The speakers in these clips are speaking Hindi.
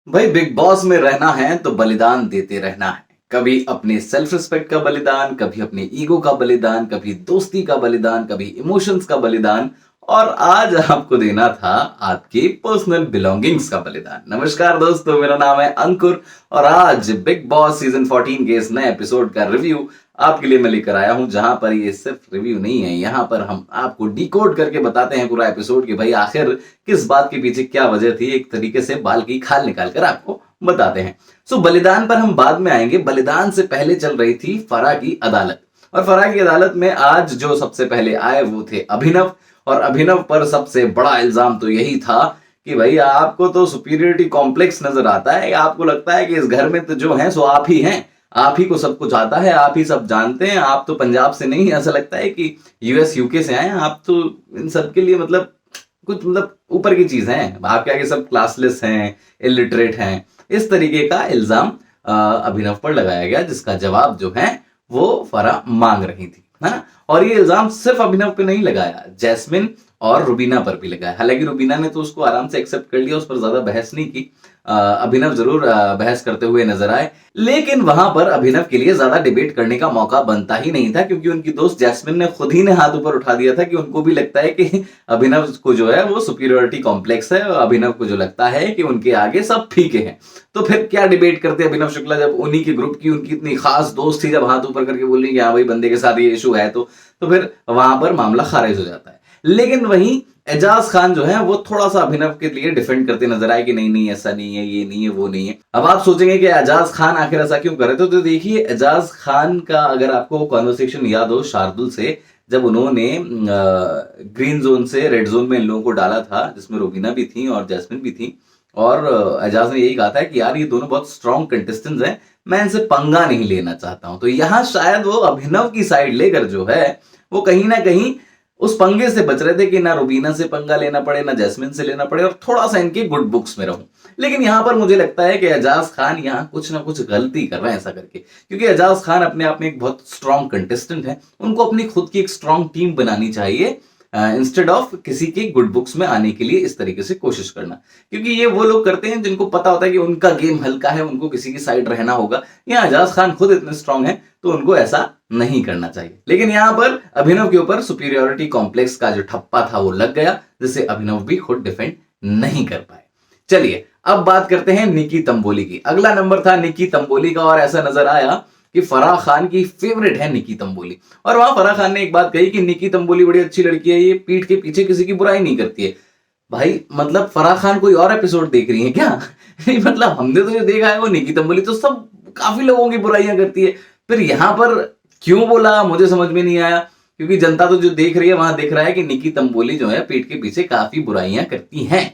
भाई बिग बॉस में रहना है तो बलिदान देते रहना है। कभी अपने सेल्फ रिस्पेक्ट का बलिदान, कभी अपने ईगो का बलिदान, कभी दोस्ती का बलिदान, कभी इमोशंस का बलिदान, और आज आपको देना था आपकी पर्सनल बिलोंगिंग्स का बलिदान। नमस्कार दोस्तों, मेरा नाम है अंकुर और आज बिग बॉस सीजन 14 के इस नए एपिसोड का रिव्यू आपके लिए मैं लेकर आया हूं, जहां पर ये सिर्फ रिव्यू नहीं है। यहां पर हम आपको डिकोड करके बताते हैं पूरा एपिसोड कि भाई आखिर किस बात के पीछे क्या वजह थी। एक तरीके से बाल की खाल निकाल कर आपको बताते हैं। सो बलिदान पर हम बाद में आएंगे। बलिदान से पहले चल रही थी फराह की अदालत, और फराह की अदालत में आज जो सबसे पहले आए वो थे अभिनव। और अभिनव पर सबसे बड़ा इल्जाम तो यही था कि भाई आपको तो सुपीरियरिटी कॉम्प्लेक्स नजर आता है। आपको लगता है कि इस घर में तो जो है सो आप ही हैं, आप ही को सब कुछ आता है, आप ही सब जानते हैं। आप तो पंजाब से नहीं, ऐसा लगता है कि यूएस यूके से आए हैं। आप तो इन सब के लिए मतलब कुछ मतलब ऊपर की चीज है। आपके आगे सब क्लासलेस हैं, इलिटरेट हैं। इस तरीके का इल्जाम अभिनव पर लगाया गया, जिसका जवाब जो है वो फराह मांग रही थी, है ना। और ये इल्जाम सिर्फ अभिनव पे नहीं लगाया, जैस्मिन और रुबीना पर भी लगाया। हालांकि रुबीना ने तो उसको आराम से एक्सेप्ट कर लिया, उस पर ज्यादा बहस नहीं की। अभिनव जरूर बहस करते हुए नजर आए, लेकिन वहां पर अभिनव के लिए ज्यादा डिबेट करने का मौका बनता ही नहीं था, क्योंकि उनकी दोस्त जैस्मिन ने खुद ही ने हाथ ऊपर उठा दिया था कि उनको भी लगता है कि अभिनव को जो है वो सुपीरियोरिटी कॉम्प्लेक्स है, और अभिनव को जो लगता है कि उनके आगे सब फीके हैं। तो फिर क्या डिबेट करते अभिनव शुक्ला, जब उन्हीं के ग्रुप की उनकी इतनी खास दोस्त थी, जब हाथ ऊपर करके बोल रही कि हाँ भाई बंदे के साथ ये इशू है, तो फिर वहां पर मामला खारिज हो जाता है। लेकिन वहीं एजाज खान जो है वो थोड़ा सा अभिनव के लिए डिफेंड करते नजर आए कि नहीं नहीं ऐसा नहीं है, ये नहीं है, वो नहीं है। अब आप सोचेंगे कि एजाज खान आखिर ऐसा क्यों कर रहे थे, तो देखिए एजाज खान का अगर आपको कॉन्वर्सेशन याद हो शार्दुल से, जब उन्होंने ग्रीन जोन से रेड जोन में इन लोगों को डाला था, जिसमें रुबीना भी थी और जैस्मिन भी थी, और एजाज ने यही कहा था कि यार ये दोनों बहुत स्ट्रॉन्ग कंटेस्टेंट्स हैं, मैं इनसे पंगा नहीं लेना चाहता हूं। तो यहां शायद वो अभिनव की साइड लेकर जो है वो कहीं ना कहीं उस पंगे से बच रहे थे कि ना रुबीना से पंगा लेना पड़े, ना जैस्मिन से लेना पड़े, और थोड़ा सा इनके गुड बुक्स में रहूं। लेकिन यहां पर मुझे लगता है कि एजाज खान यहां कुछ ना कुछ गलती कर रहे हैं ऐसा करके, क्योंकि एजाज खान अपने आप में एक बहुत स्ट्रॉन्ग कंटेस्टेंट है। उनको अपनी खुद की एक स्ट्रॉन्ग टीम बनानी चाहिए, इंस्टेड ऑफ किसी के गुड बुक्स में आने के लिए इस तरीके से कोशिश करना। क्योंकि ये वो लोग करते हैं जिनको पता होता है कि उनका गेम हल्का है, उनको किसी की साइड रहना होगा। यहाँ एजाज खान खुद इतने स्ट्रांग है तो उनको ऐसा नहीं करना चाहिए। लेकिन यहां पर अभिनव के ऊपर सुपीरियोरिटी कॉम्प्लेक्स का जो ठप्पा था वो लग गया, जिसे अभिनव भी खुद डिफेंड नहीं कर पाए। चलिए अब बात करते हैं निकी तंबोली की। अगला नंबर था निकी तंबोली का, और ऐसा नजर आया कि फराह खान की फेवरेट है निकी तंबोली। और वहां फराह खान ने एक बात कही कि निकी तंबोली बड़ी अच्छी लड़की है, ये पीठ के पीछे किसी की बुराई नहीं करती है। भाई मतलब फराह खान कोई और एपिसोड देख रही है क्या? मतलब हमने तो जो देखा है वो निकी तंबोली तो सब काफी लोगों की बुराइयां करती है। फिर यहां पर क्यों बोला मुझे समझ में नहीं आया, क्योंकि जनता तो जो देख रही है वहां देख रहा है कि निकी तंबोली जो है पीठ के पीछे काफी बुराइयां करती हैं।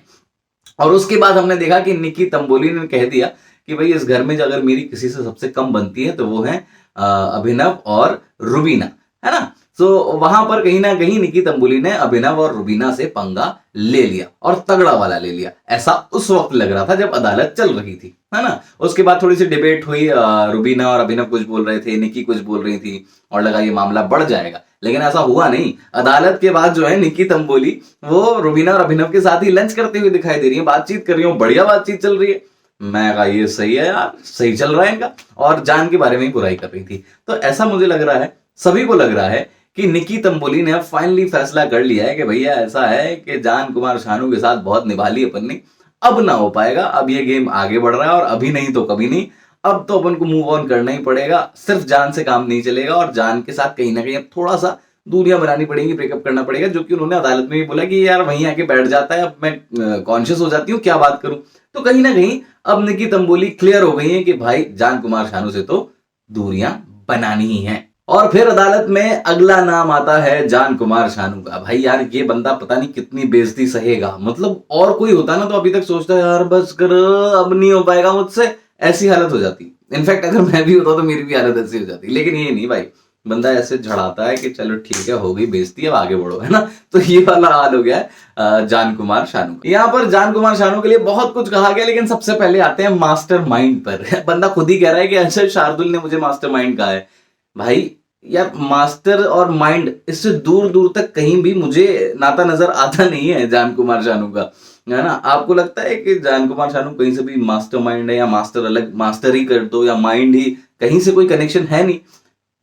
और उसके बाद हमने देखा कि निकी तंबोली ने कह दिया कि भाई इस घर में जो अगर मेरी किसी से सबसे कम बनती है तो वो है अभिनव और रुबीना, है ना। तो वहां पर कहीं ना कहीं निकी तंबोली ने अभिनव और रुबीना से पंगा ले लिया, और तगड़ा वाला ले लिया। ऐसा उस वक्त लग रहा था जब अदालत चल रही थी, है ना। उसके बाद थोड़ी सी डिबेट हुई, रुबीना और अभिनव कुछ बोल रहे थे, निकी कुछ बोल रही थी, और लगा ये मामला बढ़ जाएगा। लेकिन ऐसा हुआ नहीं। अदालत के बाद जो है निकी तंबोली वो रुबीना और अभिनव के साथ ही लंच करते हुए दिखाई दे रही है, बातचीत कर रही हूँ, बढ़िया बातचीत चल रही है। मैं कहा ये सही है यार, सही चल रहा है इनका। और जान के बारे में ही बुराई कर रही थी। तो ऐसा मुझे लग रहा है, सभी को लग रहा है कि निकी तंबोली ने अब फाइनली फैसला कर लिया है कि भैया ऐसा है कि जान कुमार शानू के साथ बहुत निभा ली अपन ने, अब ना हो पाएगा। अब ये गेम आगे बढ़ रहा है, और अभी नहीं तो कभी नहीं। अब तो अपन को मूव ऑन करना ही पड़ेगा, सिर्फ जान से काम नहीं चलेगा, और जान के साथ कहीं ना कहीं अब थोड़ा सा दूरियां बनानी पड़ेंगी, ब्रेकअप करना पड़ेगा। जो कि उन्होंने अदालत में भी बोला कि यार वहीं आके बैठ जाता है, अब मैं कॉन्शियस हो जाती हूँ, क्या बात करूं। तो कहीं ना कहीं अब निकी तंबोली क्लियर हो गई है कि भाई जान कुमार शानू से तो दूरियां बनानी ही है। और फिर अदालत में अगला नाम आता है जान कुमार शानू का। भाई यार ये बंदा पता नहीं कितनी बेइज्जती सहेगा। मतलब और कोई होता ना तो अभी तक सोचता है यार बस कर, अब नहीं हो पाएगा मुझसे, ऐसी हालत हो जाती। इनफैक्ट अगर मैं भी होता तो मेरी भी हालत ऐसी हो जाती। लेकिन ये नहीं भाई, बंदा ऐसे झड़ाता है कि चलो ठीक है हो गई बेइज्जती, अब आगे बढ़ो, है ना। तो ये वाला हाल हो गया है जान कुमार शानू का। यहाँ पर जान कुमार शानू के लिए बहुत कुछ कहा गया, लेकिन सबसे पहले आते हैं मास्टर माइंड पर। बंदा खुद ही कह रहा है कि अच्छा शार्दुल ने मुझे मास्टर माइंड कहा है। भाई यार मास्टर और माइंड, इससे दूर दूर तक कहीं भी मुझे नाता नजर आता नहीं है जान कुमार शानू का। है ना? आपको लगता है कि जान कुमार शानू कहीं से भी मास्टरमाइंड है, या मास्टर अलग मास्टर ही कर दो, या माइंड ही, कहीं से कोई कनेक्शन है नहीं।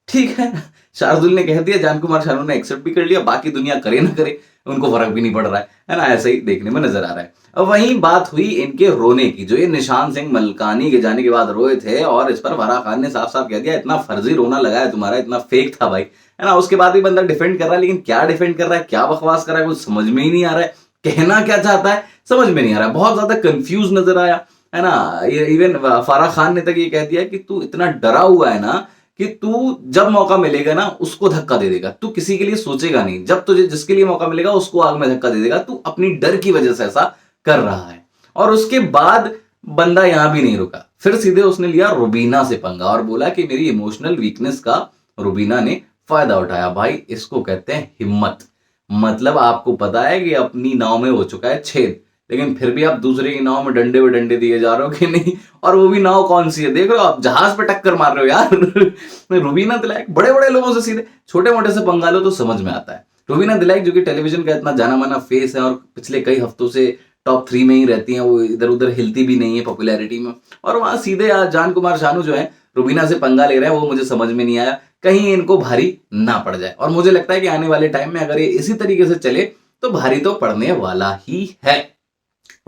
ठीक है, शार्दुल ने कह दिया, जान कुमार शानू ने एक्सेप्ट भी कर लिया, बाकी दुनिया करे ना करे उनको फर्क भी नहीं पड़ रहा है ना? ऐसा ही देखने में नजर आ रहा है। अब वहीं बात हुई इनके रोने की, जो ये निशान सिंह मलकानी के जाने के बाद रोए थे, और इस पर फराह खान ने साफ साफ कह दिया, इतना फर्जी रोना लगा है तुम्हारा, इतना फेक था भाई, है ना? उसके बाद भी बंदा डिफेंड कर रहा है, लेकिन क्या डिफेंड कर रहा है, क्या बकवास कर रहा है, कुछ समझ में ही नहीं आ रहा है, कहना क्या चाहता है समझ में नहीं आ रहा है, बहुत ज्यादा कंफ्यूज नजर आया, है ना? इवन फराह खान ने तक ये कह दिया कि तू इतना डरा हुआ है ना, कि तू जब मौका मिलेगा ना उसको धक्का दे देगा, तू किसी के लिए सोचेगा नहीं, जब तुझे जिसके लिए मौका मिलेगा उसको आग में धक्का दे देगा, तू अपनी डर की वजह से ऐसा कर रहा है। और उसके बाद बंदा यहां भी नहीं रुका, फिर सीधे उसने लिया रुबीना से पंगा और बोला कि मेरी इमोशनल वीकनेस का रुबीना ने फायदा उठाया। भाई इसको कहते हैं हिम्मत। मतलब आपको पता है कि अपनी नाव में हो चुका है छेद, लेकिन फिर भी आप दूसरे की नाव में डंडे पे डंडे दिए जा रहे हो कि नहीं। और वो भी नाव कौन सी है देख रहे हो आप, जहाज पे टक्कर मार रहे हो यार। रुबीना दिलाइक बड़े बड़े लोगों से सीधे छोटे मोटे से पंगा लो तो समझ में आता है। रुबीना दिलाइक जो कि टेलीविजन का इतना जाना माना फेस है, और पिछले कई हफ्तों से टॉप 3 में ही रहती हैं, वो इधर उधर हिलती भी नहीं है पॉपुलैरिटी में, और वहां सीधे जान कुमार शानू जो है रुबीना से पंगा ले रहे हैं, वो मुझे समझ में नहीं आया, कहीं इनको भारी ना पड़ जाए। और मुझे लगता है कि आने वाले टाइम में अगर ये इसी तरीके से चले तो भारी तो पड़ने वाला ही है।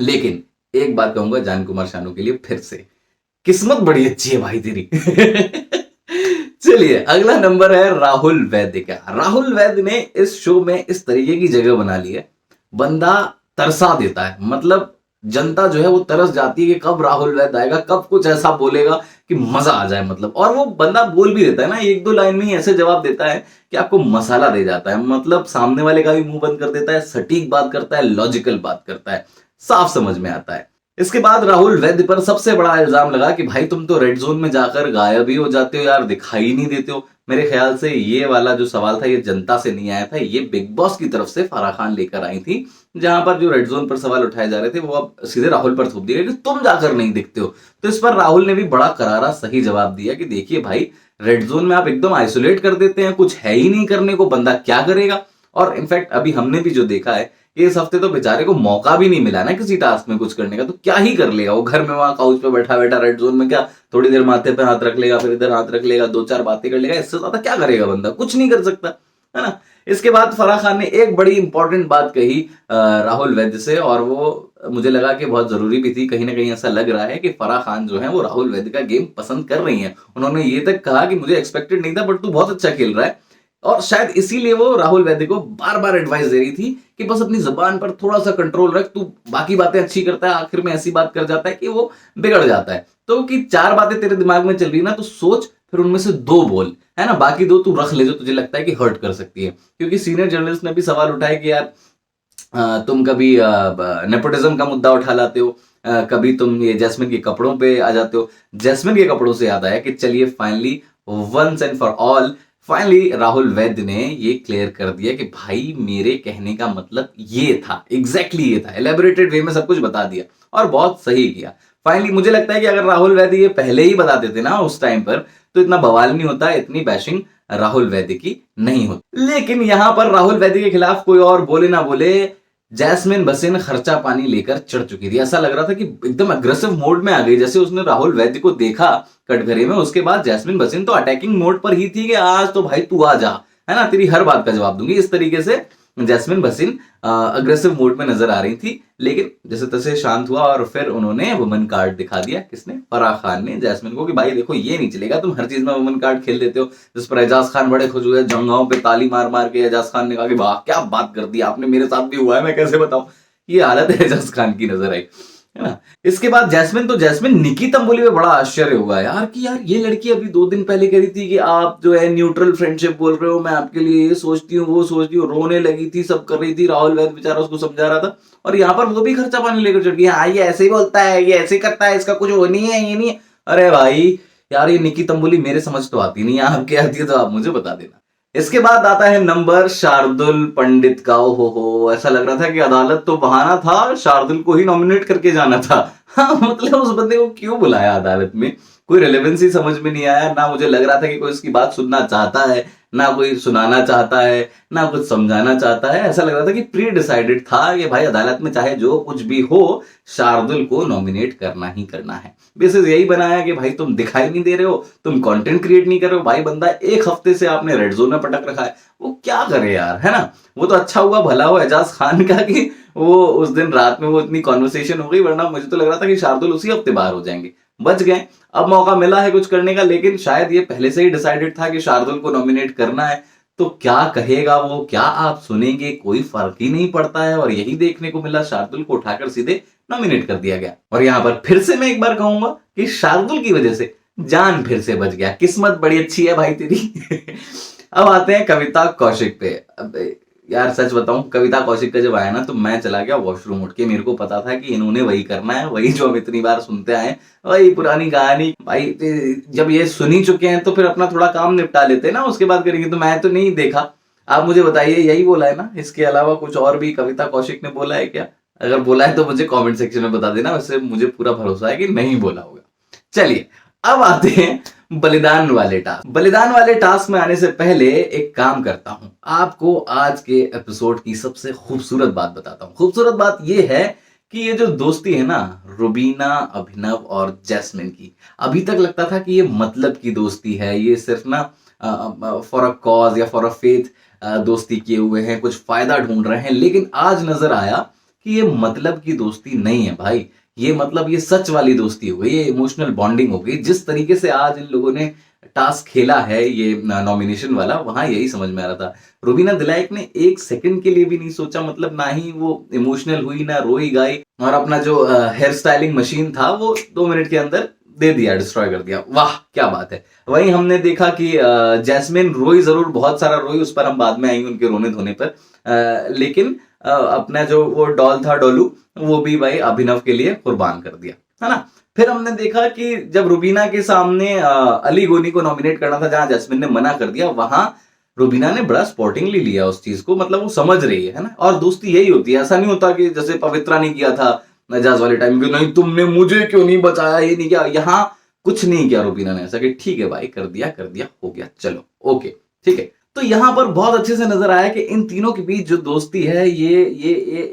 लेकिन एक बात कहूंगा जान कुमार शानू के लिए फिर से, किस्मत बड़ी अच्छी है भाई तेरी। चलिए अगला नंबर है राहुल वैद्य का। राहुल वैद्य ने इस शो में इस तरीके की जगह बना ली है, बंदा तरसा देता है। मतलब जनता जो है वो तरस जाती है कि कब राहुल वैद्य आएगा, कब कुछ ऐसा बोलेगा कि मजा आ जाए। मतलब और वो बंदा बोल भी देता है ना, एक दो लाइन में ही ऐसे जवाब देता है कि आपको मसाला दे जाता है। मतलब सामने वाले का भी मुंह बंद कर देता है, सटीक बात करता है, लॉजिकल बात करता है, साफ समझ में आता है। इसके बाद राहुल वैद्य पर सबसे बड़ा इल्जाम लगा कि भाई तुम तो रेड जोन में जाकर गायब ही हो जाते हो यार, दिखाई नहीं देते हो। मेरे ख्याल से ये वाला जो सवाल था ये जनता से नहीं आया था, ये बिग बॉस की तरफ से फराह खान लेकर आई थी, जहां पर जो रेड जोन पर सवाल उठाए जा रहे थे वो अब सीधे राहुल पर थोप दिए कि तुम जाकर नहीं दिखते हो। तो इस पर राहुल ने भी बड़ा करारा सही जवाब दिया कि देखिए भाई, रेड जोन में आप एकदम आइसोलेट कर देते हैं, कुछ है ही नहीं करने को, बंदा क्या करेगा। और इनफैक्ट अभी हमने भी जो देखा है कि इस हफ्ते तो बेचारे को मौका भी नहीं मिला ना किसी टास्क में कुछ करने का, तो क्या ही कर लेगा वो घर में, वहां काउच पे बैठा बैठा रेड जोन में, क्या थोड़ी देर माथे पे हाथ रख लेगा, फिर इधर हाथ रख लेगा, दो चार बातें कर लेगा, इससे ज्यादा क्या करेगा बंदा, कुछ नहीं कर सकता, है ना। इसके बाद फराह खान ने एक बड़ी इंपॉर्टेंट बात कही राहुल वैद्य से, और वो मुझे लगा कि बहुत जरूरी भी थी। कहीं ना कहीं ऐसा लग रहा है कि फराह खान जो है वो राहुल वैद्य का गेम पसंद कर रही हैं। उन्होंने ये तक कहा कि मुझे एक्सपेक्टेड नहीं था बट तू बहुत अच्छा खेल रहा है, और शायद इसीलिए वो राहुल वैद्य को बार बार एडवाइस दे रही थी कि बस अपनी जुबान पर थोड़ा सा कंट्रोल रख, तू बाकी बातें अच्छी करता है, आखिर में ऐसी बात कर जाता है कि वो बिगड़ जाता है। तो कि 4 बातें तेरे दिमाग में चल रही ना, तो सोच, फिर उनमें से 2 बोल, है ना, बाकी 2 तू रख ले जो तुझे लगता है कि हर्ट कर सकती है। क्योंकि सीनियर जर्नलिस्ट ने भी सवाल उठाया कि यार तुम कभी नेपोटिज्म का मुद्दा उठा लाते हो, कभी तुम ये जैस्मिन के कपड़ों पे आ जाते हो। जैस्मिन के कपड़ों से याद आया कि चलिए finally once and for all finally Rahul Vaidya ने ये क्लियर कर दिया कि भाई मेरे कहने का मतलब ये था, एग्जैक्टली ये था, एलेबोरेटेड वे में सब कुछ बता दिया और बहुत सही किया। फाइनली मुझे लगता है कि अगर राहुल वैद्य ये पहले ही बता देते ना उस टाइम पर, तो इतना बवाल नहीं होता, इतनी बैशिंग राहुल वैद्य की नहीं होती। लेकिन यहां पर राहुल वैद्य के खिलाफ कोई और बोले ना बोले, जैस्मिन भसीन खर्चा पानी लेकर चढ़ चुकी थी। ऐसा लग रहा था कि एकदम अग्रेसिव मोड में आ गई, जैसे उसने राहुल वैद्य को देखा कटघरे में, उसके बाद जैस्मिन भसीन तो अटैकिंग मोड पर ही थी कि आज तो भाई तू आ जा, है ना, तेरी हर बात का जवाब दूंगी। इस तरीके से जैस्मिन भसीन अग्रेसिव मोड में नजर आ रही थी। लेकिन जैसे तैसे शांत हुआ और फिर उन्होंने वुमन कार्ड दिखा दिया। किसने? फराह खान ने जैस्मिन को, कि भाई देखो ये नहीं चलेगा, तुम हर चीज में वुमन कार्ड खेल देते हो। जिस पर एजाज खान बड़े खुश हुए, जंगाओं पे ताली मार मार के एजाज खान ने कहा कि वाह क्या बात कर दी आपने, मेरे साथ भी हुआ है, मैं कैसे बताऊं। ये हालत है एजाज खान की, नजर आई, है ना। इसके बाद जैस्मिन निकी तंबोली में बड़ा आश्चर्य हुआ यार कि यार ये लड़की अभी 2 दिन पहले कह रही थी कि आप जो है न्यूट्रल फ्रेंडशिप बोल रहे हो, मैं आपके लिए ये सोचती हूँ वो सोचती हूँ, रोने लगी थी, सब कर रही थी, राहुल वैद्य बेचारा उसको समझा रहा था, और यहाँ पर वो भी खर्चा पानी लेकर चढ़ गई। हाँ ये ऐसे ही बोलता है, ये ऐसे करता है, इसका कुछ वो नहीं है, ये नहीं है। अरे भाई यार, ये निकी तंबोली मेरे समझ तो आती नहीं है, आपके आती है तो आप मुझे बता देना। इसके बाद आता है नंबर शार्दुल पंडित का। हो ऐसा लग रहा था कि अदालत तो बहाना था, शार्दुल को ही नॉमिनेट करके जाना था। हाँ, मतलब उस बंदे को क्यों बुलाया अदालत में? कोई रेलेवेंसी समझ में नहीं आया। ना मुझे लग रहा था कि कोई उसकी बात सुनना चाहता है, ना कोई सुनाना चाहता है, ना कुछ समझाना चाहता है। ऐसा लग रहा था कि प्री डिसाइडेड था कि भाई अदालत में चाहे जो कुछ भी हो, शार्दुल को नॉमिनेट करना ही करना है। बेसिस यही बनाया कि भाई तुम दिखाई नहीं दे रहे हो, तुम कंटेंट क्रिएट नहीं कर रहे हो। भाई बंदा एक हफ्ते से आपने रेड जोन में पटक रखा है, वो क्या करे यार, है ना? वो तो अच्छा हुआ भला हुआ एजाज खान का कि वो उस दिन रात में वो इतनी कॉन्वर्सेशन हो गई, वरना मुझे तो लग रहा था कि शार्दुल उसी हफ्ते बाहर हो जाएंगे। बच गए। अब मौका मिला है कुछ करने का, लेकिन शायद ये पहले से ही डिसाइडेड था कि शार्दुल को नॉमिनेट करना है। तो क्या कहेगा वो, क्या आप सुनेंगे, कोई फर्क ही नहीं पड़ता है। और यही देखने को मिला, शार्दुल को उठाकर सीधे नॉमिनेट कर दिया गया। और यहां पर फिर से मैं एक बार कहूंगा कि शार्दुल की वजह से जान फिर से बच गया। किस्मत बड़ी अच्छी है भाई तेरी। अब आते हैं कविता कौशिक पे। अब यार सच बताऊं, कविता कौशिक का जब आया ना, तो मैं चला गया वॉशरूम उठ के। मेरे को पता था कि इन्होंने वही करना है, वही जो हम इतनी बार सुनते आए, वही पुरानी कहानी। भाई जब ये सुन ही चुके हैं तो फिर अपना थोड़ा काम निपटा लेते हैं ना, उसके बाद करेंगे। तो मैं तो नहीं देखा, आप मुझे बताइए, यही बोला है ना? इसके अलावा कुछ और भी कविता कौशिक ने बोला है क्या? अगर बोला है तो मुझे कमेंट सेक्शन में बता देना। वैसे मुझे पूरा भरोसा है कि नहीं बोला होगा। चलिए अब आते हैं बलिदान वाले टास्क। बलिदान वाले टास्क में आने से पहले एक काम करता हूं, आपको आज के एपिसोड की सबसे खूबसूरत बात बताता हूं। खूबसूरत बात यह है कि ये जो दोस्ती है ना, रुबीना, अभिनव और जैस्मिन की, अभी तक लगता था कि ये मतलब की दोस्ती है, ये सिर्फ ना फॉर अ कॉज या फॉर अ फेथ दोस्ती किए हुए हैं, कुछ फायदा ढूंढ रहे हैं। लेकिन आज नजर आया कि ये मतलब की दोस्ती नहीं है भाई। ये मतलब ये सच वाली दोस्ती हो गई, ये इमोशनल बॉन्डिंग हो गई। जिस तरीके से आज इन लोगों ने टास्क खेला है ये नॉमिनेशन वाला, वहां यही समझ में आ रहा था। रुबीना दिलायक ने एक सेकंड के लिए भी नहीं सोचा, मतलब ना ही वो इमोशनल हुई, ना रोई गाई। और अपना जो हेयर स्टाइलिंग मशीन था वो 2 मिनट के अंदर दे दिया, डिस्ट्रॉय कर दिया। वाह क्या बात है। वहीं हमने देखा कि जैस्मिन रोई जरूर, बहुत सारा रोई, उस पर हम बाद में आएंगे उनके रोने धोने पर। लेकिन अपना जो वो डॉल था, डोलू, वो भी भाई अभिनव के लिए कुर्बान कर दिया, है ना? फिर हमने देखा कि जब रुबीना के सामने अली गोनी को नॉमिनेट करना था, जहां जैस्मिन ने मना कर दिया, वहां रुबीना ने बड़ा स्पोर्टिंगली लिया उस चीज को। मतलब वो समझ रही है ना? और दोस्ती यही होती है। ऐसा नहीं होता कि जैसे पवित्रा ने किया था नजाज वाले टाइम में, नहीं तुमने मुझे क्यों नहीं बचाया, ये नहीं किया। यहाँ कुछ नहीं किया रुबीना ने ऐसा कि ठीक है भाई, कर दिया कर दिया, हो गया, चलो ओके ठीक है। तो यहां पर बहुत अच्छे से नजर आया कि इन तीनों के बीच जो दोस्ती है ये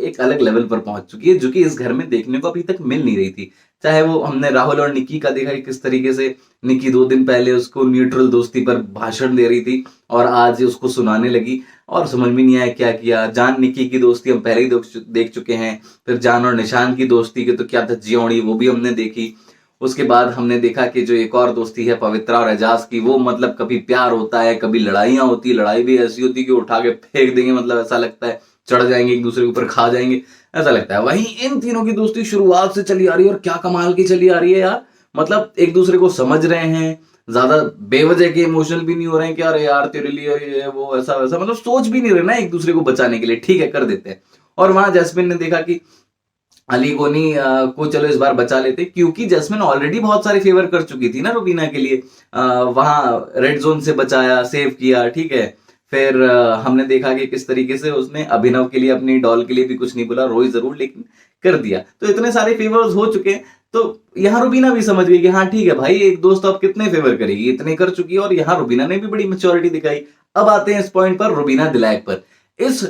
एक अलग लेवल पर पहुंच चुकी है, जो कि इस घर में देखने को अभी तक मिल नहीं रही थी। चाहे वो हमने राहुल और निक्की का देखा कि किस तरीके से निक्की 2 दिन पहले उसको न्यूट्रल दोस्ती पर भाषण दे रही थी और आज उसको सुनाने लगी, और समझ में नहीं आया क्या किया। जान निक्की की दोस्ती हम पहले ही देख चुके हैं। फिर जान और निशान की दोस्ती के तो क्या था, जियोड़ी, वो भी हमने देखी। उसके बाद हमने देखा कि जो एक और दोस्ती है पवित्रा और एजाज की, वो मतलब कभी प्यार होता है, कभी लड़ाइयां होती है। लड़ाई भी ऐसी होती है कि उठा के फेंक देंगे, मतलब ऐसा लगता है चढ़ जाएंगे एक दूसरे के ऊपर, खा जाएंगे, ऐसा लगता है। वहीं इन तीनों की दोस्ती शुरुआत से चली आ रही है, और क्या कमाल की चली आ रही है यार। मतलब एक दूसरे को समझ रहे हैं, ज्यादा बेवजह के इमोशनल भी नहीं हो रहे हैं कि अरे यार तेरे लिए ये वो ऐसा वैसा, मतलब सोच भी नहीं रहे ना एक दूसरे को बचाने के लिए, ठीक है कर देते हैं। और वहां जैस्मिन ने देखा कि अली गोनी को चलो इस बार बचा लेते, क्योंकि जैस्मिन ऑलरेडी बहुत सारे फेवर कर चुकी थी ना रुबीना के लिए। वहां रेड जोन से बचाया, सेव किया, ठीक है। फिर हमने देखा कि किस तरीके से उसने अभिनव के लिए, अपनी डॉल के लिए भी कुछ नहीं बोला, रोई जरूर लेकिन कर दिया। तो इतने सारे फेवर्स हो चुके हैं, तो यहाँ रुबीना भी समझ गई कि हाँ ठीक है भाई, एक दोस्त अब कितने फेवर करेगी, इतने कर चुकी है। और यहाँ रुबीना ने भी बड़ी मेच्योरिटी दिखाई। अब आते हैं इस पॉइंट पर, रुबीना दिलायक पर। इस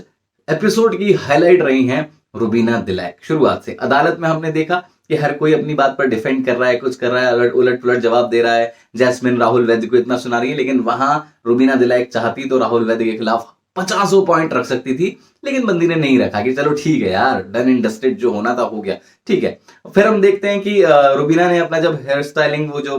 एपिसोड की हाईलाइट रही हैं रुबीना दिलायक। शुरुआत से अदालत में हमने देखा कि हर कोई अपनी बात पर डिफेंड कर रहा है, कुछ कर रहा है, उलट पुलट जवाब दे रहा है। जैस्मिन राहुल वैद्य को इतना सुना रही है, लेकिन वहां रुबीना दिलायक चाहती तो राहुल वैद्य के खिलाफ 50 पॉइंट रख सकती थी, लेकिन बंदी ने नहीं रखा कि चलो ठीक है यार, डन एंड डस्टेड, जो होना था हो गया, ठीक है। फिर हम देखते हैं कि रुबीना ने अपना जब हेयर स्टाइलिंग वो जो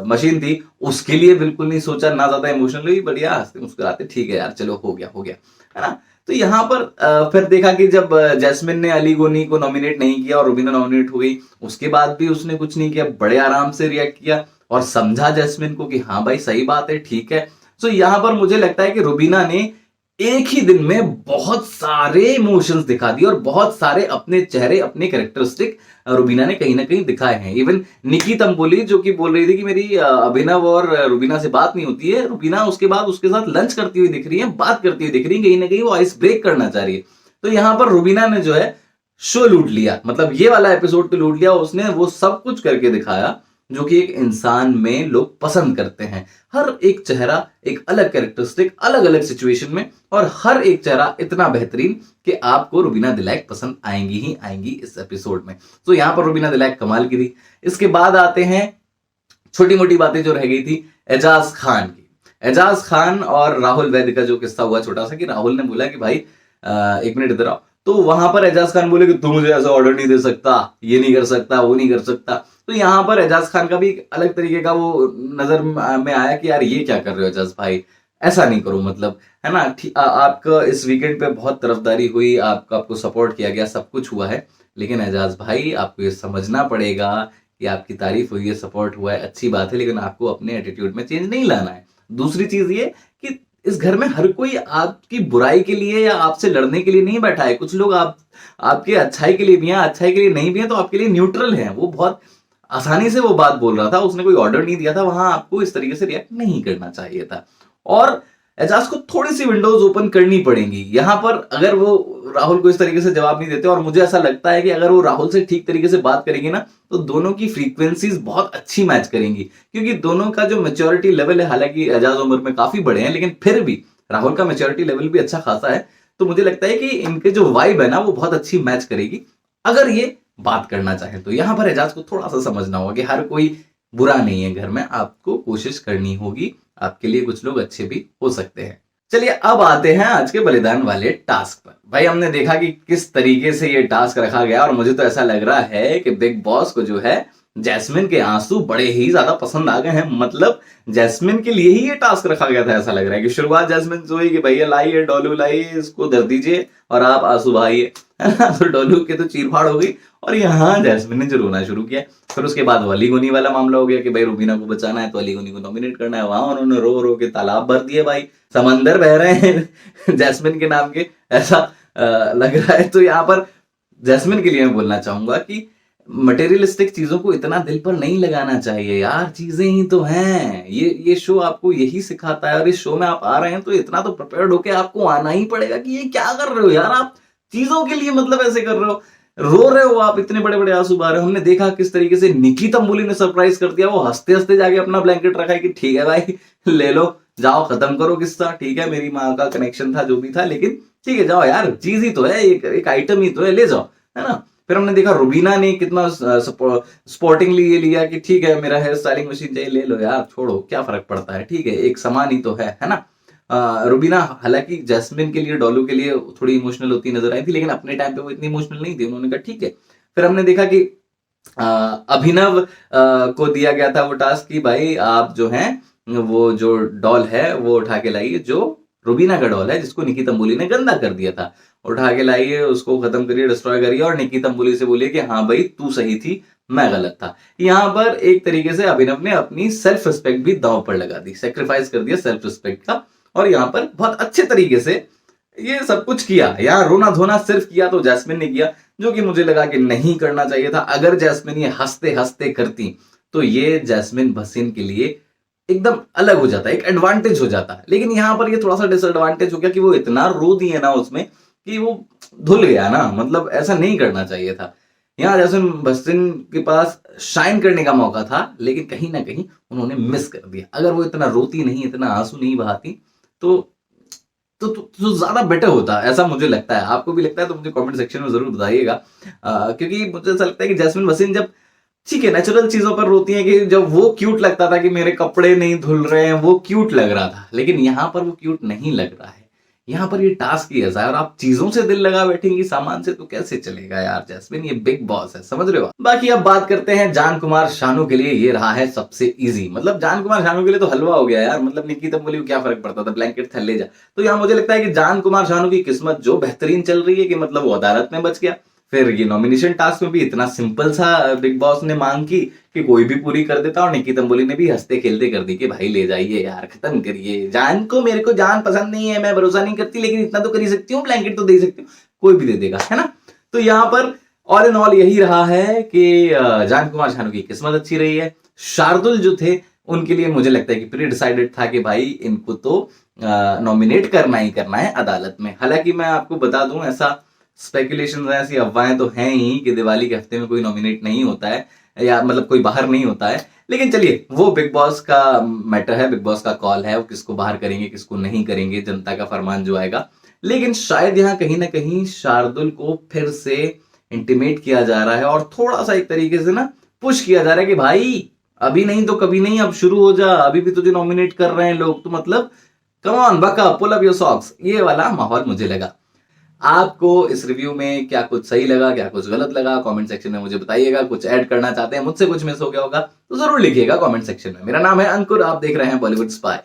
मशीन थी उसके लिए बिल्कुल नहीं सोचा, ना ज्यादा इमोशनल हुई, बढ़िया हंसते मुस्कुराते, ठीक है यार चलो हो गया हो गया, है ना? तो यहाँ पर फिर देखा कि जब जैस्मिन ने अली गोनी को नॉमिनेट नहीं किया और रुबीना नॉमिनेट हो गई, उसके बाद भी उसने कुछ नहीं किया, बड़े आराम से रिएक्ट किया और समझा जैस्मिन को कि हाँ भाई सही बात है, ठीक है। सो यहाँ पर मुझे लगता है कि रुबीना ने एक ही दिन में बहुत सारे इमोशंस दिखा दिए, और बहुत सारे अपने चेहरे, अपने कैरेक्टरिस्टिक रुबीना ने कहीं ना कहीं दिखाए हैं। इवन निकी तंबोली जो कि बोल रही थी कि मेरी अभिनव और रुबीना से बात नहीं होती है, रुबीना उसके बाद उसके साथ लंच करती हुई दिख रही है, बात करती हुई दिख रही है, कहीं ना कहीं वो आइस ब्रेक करना चाह रही है। तो यहां पर रुबीना ने जो है शो लूट लिया, मतलब ये वाला एपिसोड तो लूट लिया उसने, वो सब कुछ करके दिखाया जो कि एक इंसान में लोग पसंद करते हैं। हर एक चेहरा एक अलग कैरेक्टरिस्टिक, अलग अलग सिचुएशन में, और हर एक चेहरा इतना बेहतरीन कि आपको रुबीना दिलैक पसंद आएंगी ही आएंगी इस एपिसोड में। तो यहां पर रुबीना दिलैक कमाल की थी। इसके बाद आते हैं छोटी मोटी बातें जो रह गई थी एजाज खान की। एजाज खान और राहुल वैद्य का जो किस्सा हुआ छोटा सा, कि राहुल ने बोला कि भाई एक मिनट इधर आओ, तो वहां पर एजाज खान बोले कि तू मुझे ऐसा ऑर्डर नहीं दे सकता, ये नहीं कर सकता, वो नहीं कर सकता। तो यहां पर एजाज खान का भी अलग तरीके का वो नजर में आया कि यार ये क्या कर रहे हो एजाज भाई, ऐसा नहीं करो, मतलब है ना। आपका इस वीकेंड पे बहुत तरफदारी हुई, आपको सपोर्ट किया गया, सब कुछ हुआ है, लेकिन एजाज भाई आपको ये समझना पड़ेगा कि आपकी तारीफ हुई है, सपोर्ट हुआ है, अच्छी बात है, लेकिन आपको अपने एटीट्यूड में चेंज नहीं लाना है। दूसरी चीज ये कि इस घर में हर कोई आपकी बुराई के लिए या आपसे लड़ने के लिए नहीं बैठा है। कुछ लोग आपके अच्छाई के लिए भी हैं, अच्छाई के लिए नहीं भी हैं, तो आपके लिए न्यूट्रल हैं। वो बहुत आसानी से वो बात बोल रहा था, उसने कोई ऑर्डर नहीं दिया था, वहां आपको इस तरीके से रिएक्ट नहीं करना चाहिए था। और एजाज को थोड़ी सी विंडोज ओपन करनी पड़ेंगी यहां पर, अगर वो राहुल को इस तरीके से जवाब नहीं देते। और मुझे ऐसा लगता है कि अगर वो राहुल से ठीक तरीके से बात करेंगे ना, तो दोनों की फ्रीक्वेंसीज बहुत अच्छी मैच करेंगी, क्योंकि दोनों का जो मेच्योरिटी लेवल है, हालांकि एजाज उम्र में काफी बड़े हैं, लेकिन फिर भी राहुल का मेच्योरिटी लेवल भी अच्छा खासा है। तो मुझे लगता है कि इनके जो वाइब है ना, वो बहुत अच्छी मैच करेगी अगर ये बात करना चाहे तो। यहां पर एजाज को थोड़ा सा समझना होगा कि हर कोई बुरा नहीं है घर में, आपको कोशिश करनी होगी, आपके लिए कुछ लोग अच्छे भी हो सकते हैं। चलिए अब आते हैं आज के बलिदान वाले टास्क पर। भाई हमने देखा कि किस तरीके से ये टास्क रखा गया, और मुझे तो ऐसा लग रहा है कि बिग बॉस को जो है जैस्मिन के आंसू बड़े ही ज्यादा पसंद आ गए हैं। मतलब जैस्मिन के लिए ही ये टास्क रखा गया था। ऐसा लग रहा है कि शुरुआत जैस्मिन से हुई कि भैया लाइए, डोलू लाइए, इसको धर दीजिए और आप आंसू बहाइए, है ना। तो डोलू के तो चीरफाड़ हो गई, और यहाँ जैस्मिन ने जो रोना शुरू किया। फिर उसके बाद वो अली गोनी वाला मामला हो गया कि भाई रुबीना को बचाना है तो अली गोनी को नॉमिनेट करना है। वहां उन्होंने रो रो के तालाब भर दिए, भाई समंदर बह रहे हैं जैस्मिन के नाम के, ऐसा लग रहा है। तो यहाँ पर जैस्मिन के लिए मैं बोलना चाहूंगा कि मटेरियलिस्टिक चीजों को इतना दिल पर नहीं लगाना चाहिए यार, चीजें ही तो हैं। ये शो आपको यही सिखाता है, और इस शो में आप आ रहे हैं तो इतना तो प्रिपेयर्ड होके आपको आना ही पड़ेगा कि ये क्या कर रहे हो यार, आप चीजों के लिए मतलब ऐसे कर रहे हो, रो रहे हो आप, इतने बड़े बड़े आंसू बहा रहे हो। हमने देखा किस तरीके से निकी तंबुली ने सरप्राइज कर दिया, वो हंसते हंसते जाके अपना ब्लैंकेट रखा है कि ठीक है भाई ले लो, जाओ खत्म करो किस्सा, ठीक है मेरी माँ का कनेक्शन था जो भी था, लेकिन ठीक है जाओ यार, चीज ही तो है, एक आइटम ही तो है, ले जाओ, है ना। फिर हमने देखा रुबीना ने कितना स्पोर्टिंगली ये लिया कि ठीक है मेरा हेयर स्टाइलिंग मशीन चाहिए, ले लो यार, छोड़ो क्या फर्क पड़ता है, ठीक है एक समान ही तो है ना। रुबीना हालांकि जैस्मिन के लिए, डॉलू के लिए थोड़ी इमोशनल होती नजर आई थी, लेकिन अपने टाइम पे वो इतनी इमोशनल नहीं थी, उन्होंने कहा ठीक है। फिर हमने देखा कि अभिनव को दिया गया था वो टास्क कि भाई आप जो हैं वो जो डॉल है वो उठा के लाइए, जो रुबीना का डॉल है जिसको निकी तंबुली ने गंदा कर दिया था, उठा के लाइए, उसको खत्म करिए, डिस्ट्रॉय करिए, और निकी तंबुली से बोलिए कि हाँ भाई तू सही थी, मैं गलत था। यहाँ पर एक तरीके से अभिनव ने अपनी सेल्फ रिस्पेक्ट भी दांव पर लगा दी, सेक्रीफाइस कर दिया सेल्फ रिस्पेक्ट का, और यहाँ पर बहुत अच्छे तरीके से ये सब कुछ किया। यहाँ रोना धोना सिर्फ किया तो जैस्मिन ने किया, जो कि मुझे लगा कि नहीं करना चाहिए था। अगर जैस्मिन ये हंसते हंसते करती तो ये जैस्मिन भसीन के लिए एकदम अलग हो जाता, एक एडवांटेज हो जाता। लेकिन यहाँ पर ये थोड़ा सा डिसएडवांटेज हो गया कि वो इतना रो दिए ना उसमें कि वो धुल गया ना, मतलब ऐसा नहीं करना चाहिए था। यहाँ जैस्मिन भसीन के पास शाइन करने का मौका था, लेकिन कहीं ना कहीं उन्होंने मिस कर दिया। अगर वो इतना रोती नहीं, इतना आंसू नहीं बहाती तो ज्यादा बेटर होता, ऐसा मुझे लगता है। आपको भी लगता है तो मुझे कमेंट सेक्शन में जरूर बताइएगा, क्योंकि मुझे ऐसा लगता है कि जैस्मिन भसीन जब ठीक है नेचुरल चीजों पर रोती हैं, कि जब वो क्यूट लगता था कि मेरे कपड़े नहीं धुल रहे हैं, वो क्यूट लग रहा था, लेकिन यहां पर वो क्यूट नहीं लग रहा है। यहां पर ये टास्क ही ऐसा है, और आप चीजों से दिल लगा बैठेंगी, सामान से तो कैसे चलेगा यार जैस्मिन, ये बिग बॉस है, समझ रहे हो। बाकी अब बात करते हैं जान कुमार शानू के लिए। ये रहा है सबसे इजी, मतलब जान कुमार शानू के लिए तो हलवा हो गया यार, मतलब निकी तंबुली को क्या फर्क पड़ता था, ब्लैंकेट थल्ले जा। तो यहाँ मुझे लगता है कि जान कुमार शानू की किस्मत जो बेहतरीन चल रही है कि मतलब वो अदालत में बच गया। फिर ये नॉमिनेशन टास्क में भी इतना सिंपल सा बिग बॉस ने मांग की कि कोई भी पूरी कर देता, और निकी तंबुली ने भी हंसते खेलते कर दी कि भाई ले जाइए यार, खत्म करिए। जान को, मेरे को जान पसंद नहीं है, मैं भरोसा नहीं करती, लेकिन इतना तो कर ही सकती हूँ, ब्लैंकेट तो दे सकती हूँ, कोई भी दे देगा, है ना। तो यहाँ पर ऑल इन ऑल यही रहा है कि जान कुमार शानू की किस्मत अच्छी रही है। शार्दुल जो थे उनके लिए मुझे लगता है कि प्री डिसाइडेड था कि भाई इनको तो नॉमिनेट करना ही करना है अदालत में। हालांकि मैं आपको बता दूं, ऐसा स्पेकुलेशन ऐसी अफवाहें तो हैं ही कि दिवाली के हफ्ते में कोई नॉमिनेट नहीं होता है, या मतलब कोई बाहर नहीं होता है। लेकिन चलिए, वो बिग बॉस का मैटर है, बिग बॉस का कॉल है, वो किसको बाहर करेंगे किसको नहीं करेंगे, जनता का फरमान जो आएगा। लेकिन शायद यहाँ कहीं ना कहीं शार्दुल को फिर से इंटीमेट किया जा रहा है और थोड़ा सा एक तरीके से ना पुश किया जा रहा है कि भाई अभी नहीं तो कभी नहीं, अब शुरू हो जा, अभी भी तुझे नॉमिनेट कर रहे हैं लोग, तो मतलब कम ऑन बका, पुल अप योर सॉक्स, ये वाला माहौल मुझे लगा। आपको इस रिव्यू में क्या कुछ सही लगा, क्या कुछ गलत लगा, कमेंट सेक्शन में मुझे बताइएगा। कुछ ऐड करना चाहते हैं, मुझसे कुछ मिस हो गया होगा तो जरूर लिखिएगा कमेंट सेक्शन में। मेरा नाम है अंकुर, आप देख रहे हैं बॉलीवुड स्पाई।